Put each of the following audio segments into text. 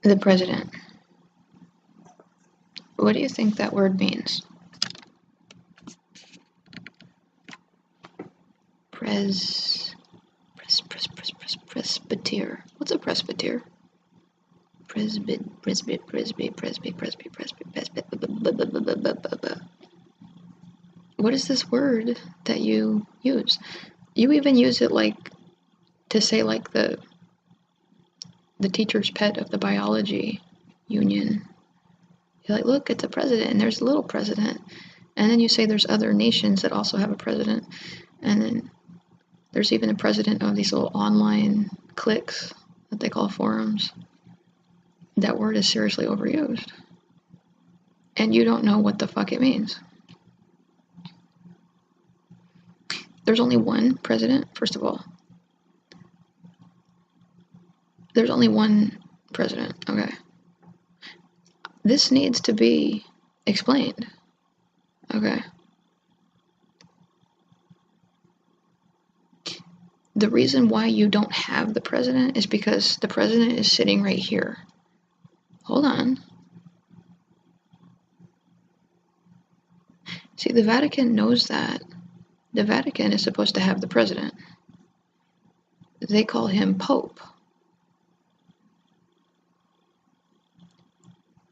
The president. What do you think that word means? Presbyter. What's a presbyter? Presby. What is this word that you use? You even use it like to say like the teacher's pet of the biology union. You're like, look, it's a president, and there's a little president. And then you say there's other nations that also have a president. And then there's even a president of these little online cliques that they call forums. That word is seriously overused. And you don't know what the fuck it means. There's only one president, first of all. There's only one president, okay. This needs to be explained, okay. The reason why you don't have the president is because the president is sitting right here. Hold on. See, the Vatican knows that. The Vatican is supposed to have the president. They call him Pope.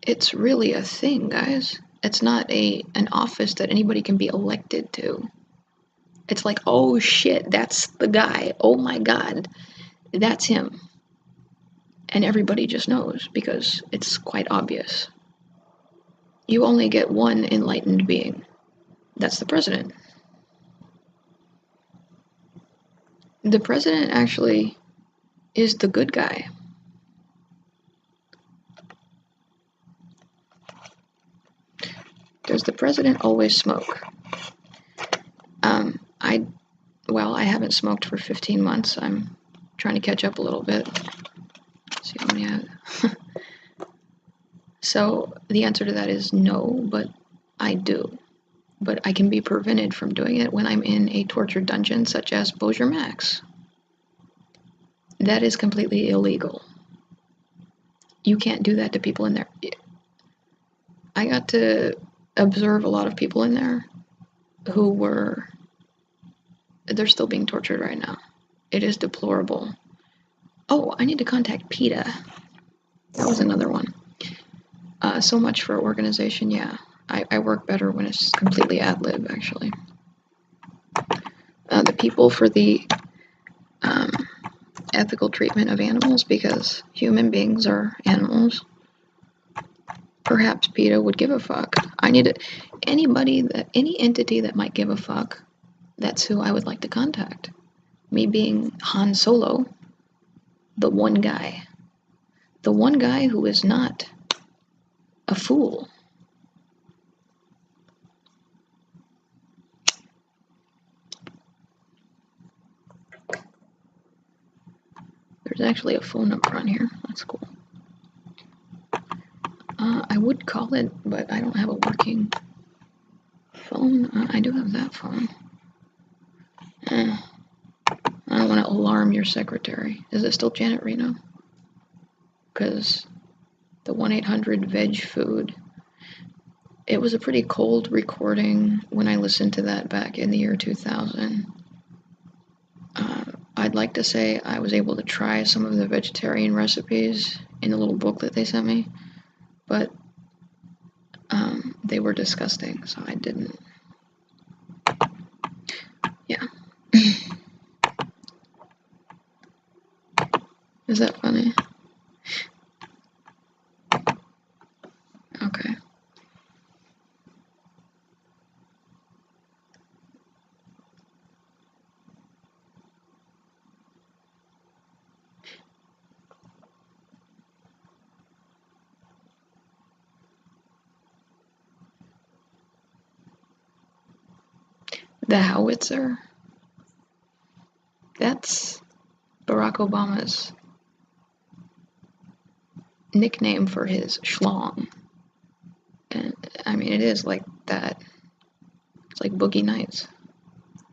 It's really a thing, guys. It's not an office that anybody can be elected to. It's like, oh shit, that's the guy. Oh my god, that's him. And everybody just knows because it's quite obvious. You only get one enlightened being. That's the president. The president actually is the good guy. Does the president always smoke? I haven't smoked for 15 months. I'm trying to catch up a little bit. Let's see how many I have. So the answer to that is no, but I do. But I can be prevented from doing it when I'm in a torture dungeon such as Bossier Max. That is completely illegal. You can't do that to people in there. I got to observe a lot of people in there who were... They're still being tortured right now. It is deplorable. Oh, I need to contact PETA. That was another one. So much for organization, yeah. I work better when it's completely ad-lib, actually. The people for the ethical treatment of animals, because human beings are animals. Perhaps PETA would give a fuck. I need it. Any entity that might give a fuck, that's who I would like to contact. Me being Han Solo, the one guy. The one guy who is not a fool. There's actually a phone number on here. That's cool. I would call it, but I don't have a working phone. I do have that phone. I don't want to alarm your secretary. Is it still Janet Reno? Because the 1-800-VEG food, it was a pretty cold recording when I listened to that back in the year 2000. I'd like to say I was able to try some of the vegetarian recipes in a little booklet they sent me, but they were disgusting, so I didn't. Yeah. Is that funny? Okay. The howitzer? That's Barack Obama's nickname for his schlong. And I mean, it is like that. It's like Boogie Nights.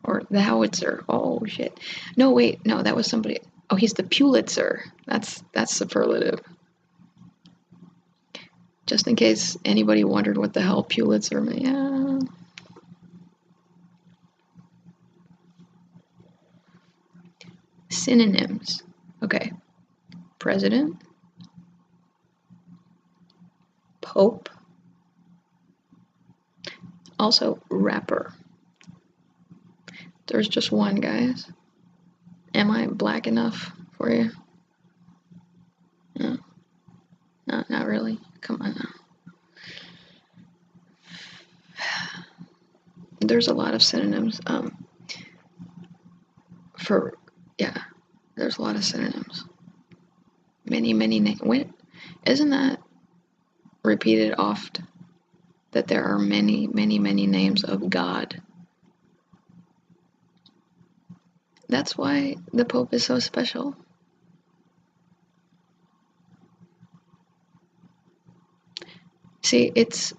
Or the howitzer. Oh, shit. No, wait. No, that was somebody. Oh, he's the Pulitzer. That's superlative. Just in case anybody wondered what the hell Pulitzer meant. Yeah. Synonyms. Okay. President. Pope. Also, rapper. There's just one, guys. Am I black enough for you? No. No, not really. Come on now. There's a lot of synonyms. There's a lot of synonyms. Many names. Isn't that repeated oft that there are many names of God? That's why the Pope is so special. See, it's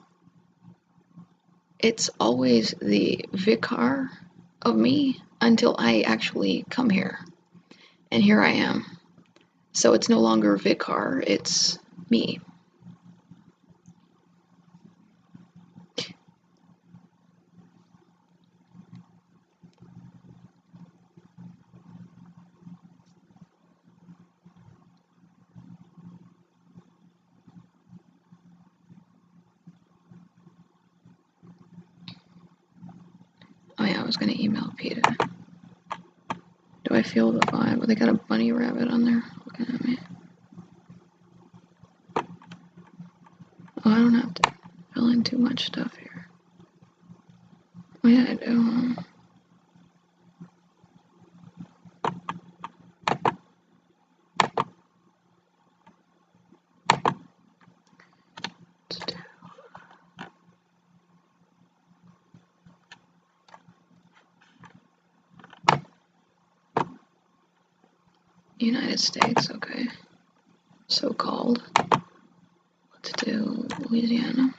always the vicar of me until I actually come here. And here I am. So it's no longer vicar, it's me. Oh yeah, I was gonna email Peter. Do I feel the vibe? Oh, they got a bunny rabbit on there looking at me. Oh, I don't have to fill in too much stuff here. Oh yeah, I do. United States, okay. So-called. Let's do Louisiana.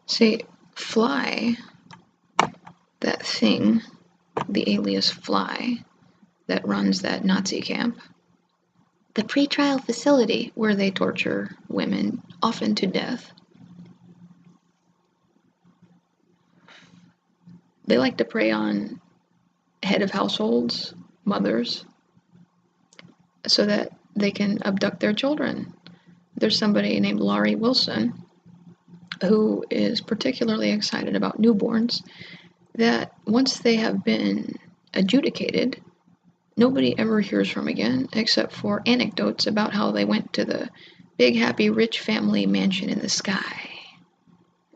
See, Fly, that thing, the alias Fly, that runs that Nazi camp, the pretrial facility where they torture women, often to death. They like to prey on head of households, mothers, so that they can abduct their children. There's somebody named Laurie Wilson who is particularly excited about newborns, that once they have been adjudicated, nobody ever hears from again except for anecdotes about how they went to the big happy rich family mansion in the sky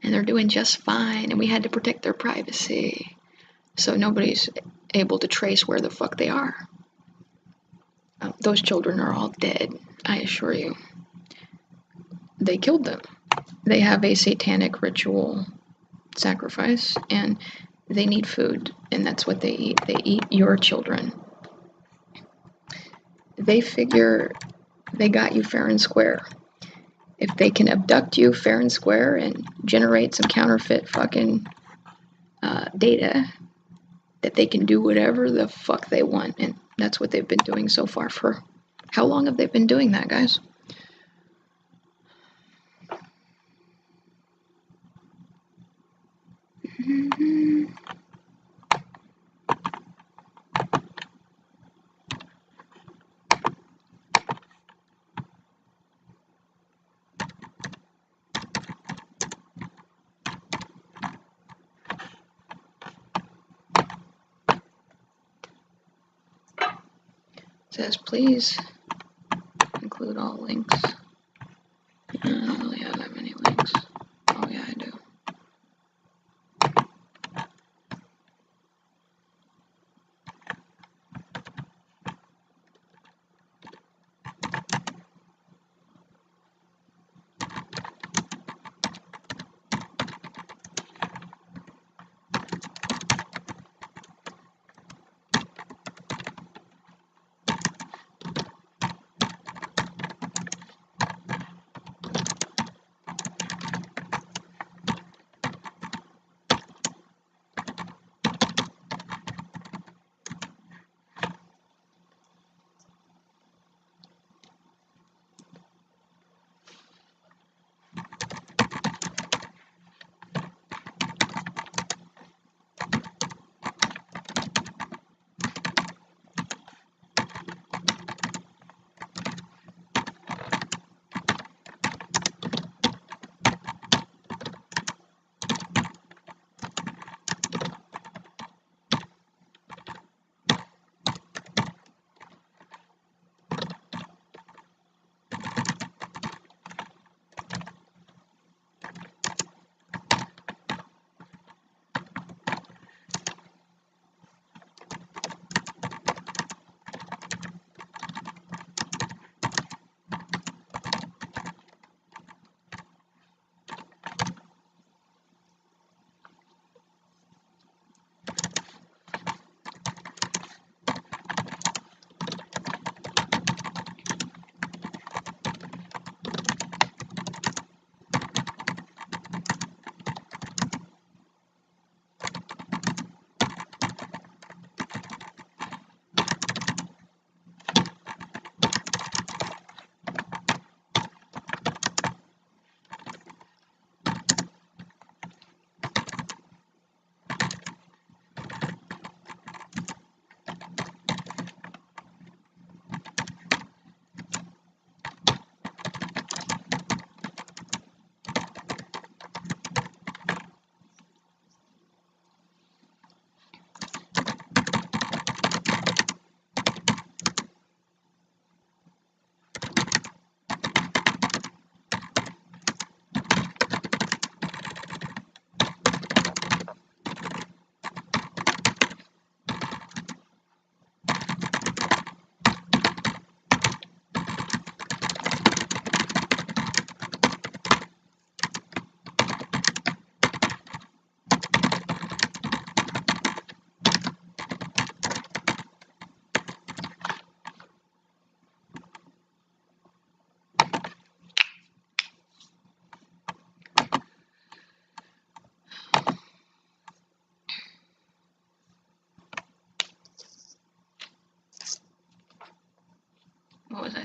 and they're doing just fine and we had to protect their privacy, so nobody's able to trace where the fuck they are. Those children are all dead, I assure you. They killed them. They have a satanic ritual sacrifice and they need food, and that's what they eat. They eat your children. They figure they got you fair and square. If they can abduct you fair and square and generate some counterfeit fucking data, that they can do whatever the fuck they want, and that's what they've been doing so far. For how long have they been doing that, guys? It says, please include all links. I don't really have that many links. Oh yeah, I do.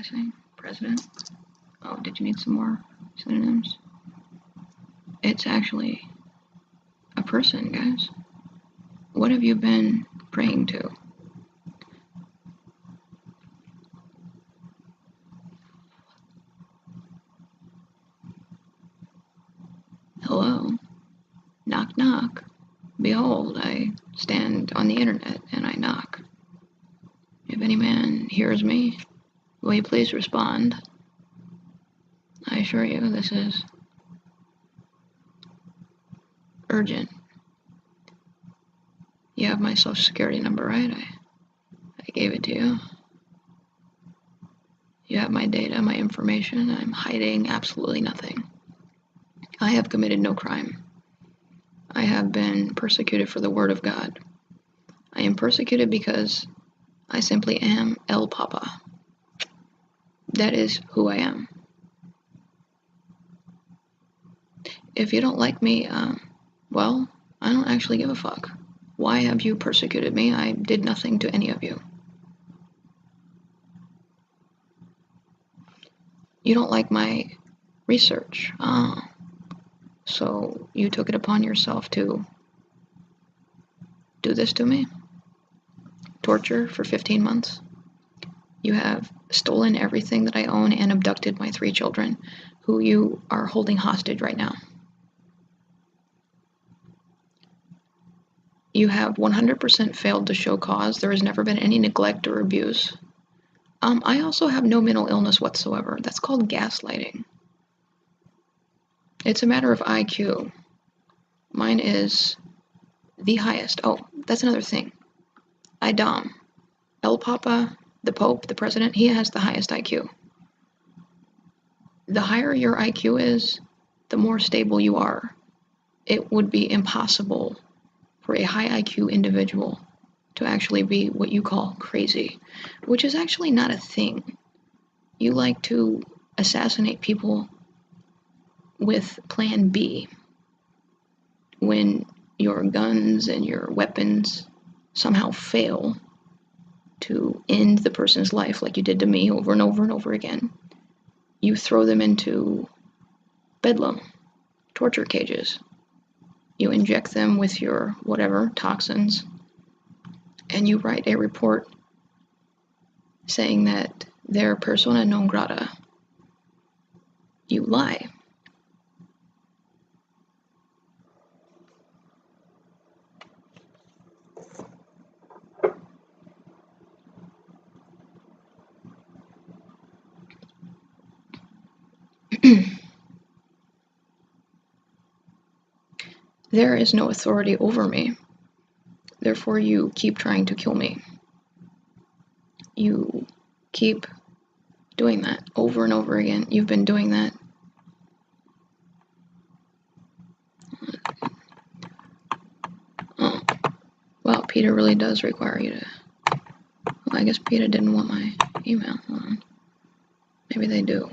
say? President? Oh, did you need some more synonyms? It's actually a person, guys. What have you been praying to? Hello? Knock, knock. Behold, I stand on the internet and I knock. If any man hears me, will you please respond? I assure you this is urgent. You have my social security number, right? I gave it to you. You have my data, my information. I'm hiding absolutely nothing. I have committed no crime. I have been persecuted for the word of God. I am persecuted because I simply am El Papa. That is who I am. If you don't like me, well, I don't actually give a fuck. Why have you persecuted me? I did nothing to any of you. You don't like my research. So you took it upon yourself to do this to me? Torture for 15 months? You have stolen everything that I own and abducted my 3 children, who you are holding hostage right now. You have 100% failed to show cause. There has never been any neglect or abuse. I also have no mental illness whatsoever. That's called gaslighting. It's a matter of IQ. Mine is the highest. Oh, that's another thing. Idam. El Papa, the Pope, the President, he has the highest IQ. The higher your IQ is, the more stable you are. It would be impossible for a high IQ individual to actually be what you call crazy, which is actually not a thing. You like to assassinate people with Plan B when your guns and your weapons somehow fail to end the person's life like you did to me over and over and over again. You throw them into bedlam, torture cages. You inject them with your whatever, toxins, and you write a report saying that they're persona non grata. You lie. There is no authority over me. Therefore, you keep trying to kill me. You keep doing that over and over again. You've been doing that. Oh, well, PETA really does require you to... Well, I guess PETA didn't want my email. Hold on. Maybe they do.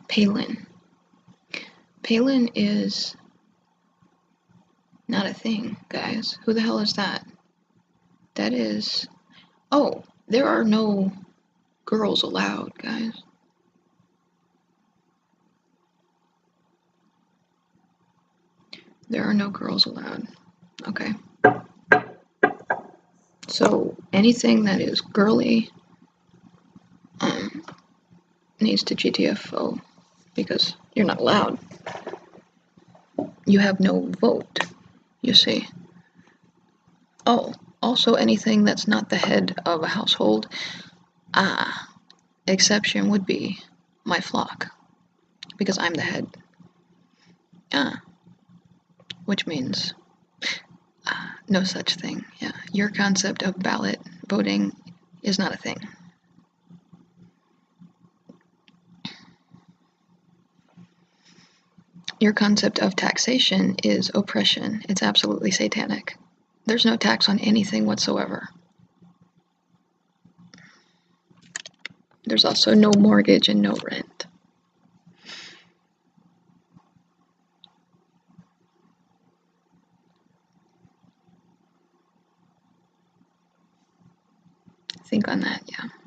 Palin. Palin is not a thing, guys. Who the hell is that? That is... Oh, there are no girls allowed, guys. There are no girls allowed. Okay. So anything that is girly needs to GTFO because you're not allowed. You have no vote, you see. Oh, also anything that's not the head of a household. Exception would be my flock because I'm the head. Which means no such thing. Yeah, your concept of ballot voting is not a thing. Your concept of taxation is oppression. It's absolutely satanic. There's no tax on anything whatsoever. There's also no mortgage and no rent. Think on that, yeah.